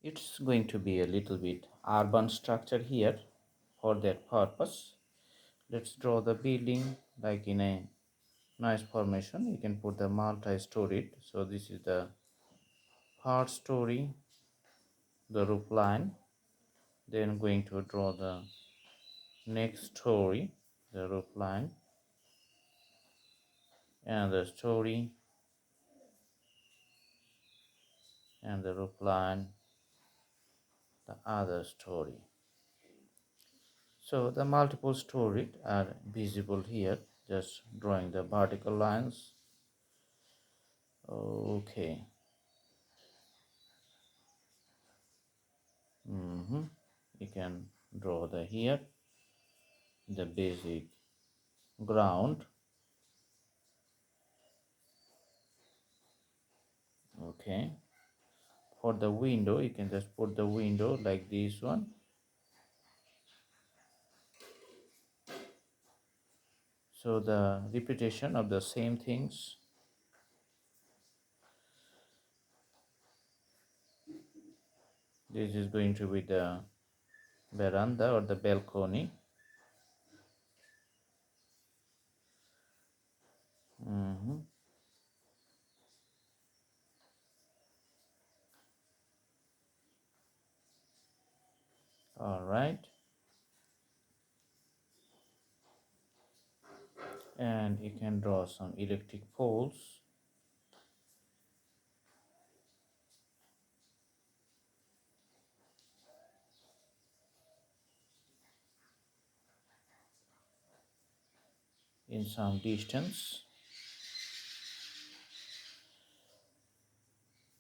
It's going to be a little bit urban structure here. For that purpose, let's draw the building like in a nice formation. You can put the multi-storied. So this is the first story, the roof line. Then going to draw the next story, the roof line, and the story, and the roof line, the other story. So the multiple stories are visible here, just drawing the vertical lines. Okay. You can draw the here, the basic ground. Okay. For the window, you can just put the window like this one. So the repetition of the same things. This is going to be the veranda or the balcony. All right. And you can draw some electric poles. In some distance,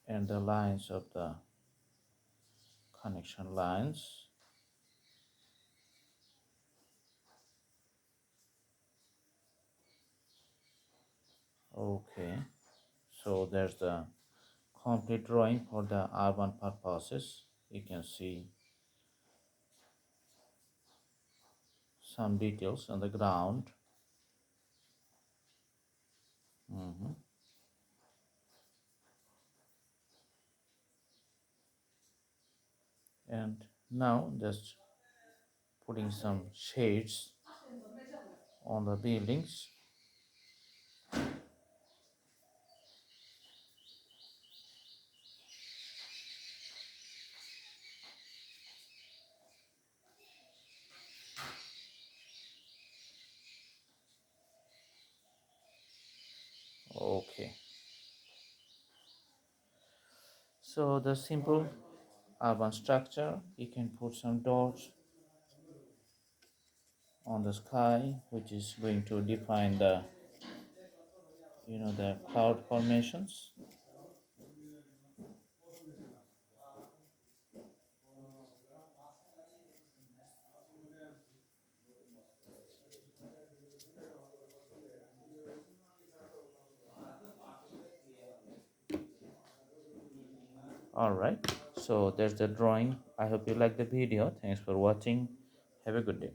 and the lines of the connection lines. Okay, so there's the complete drawing for the urban purposes. You can see some details on the ground. And now just putting some shades on the buildings. Okay, so the simple urban structure, you can put some dots on the sky, which is going to define the the cloud formations. All right, so there's the drawing. I hope you like the video. Thanks for watching. Have a good day.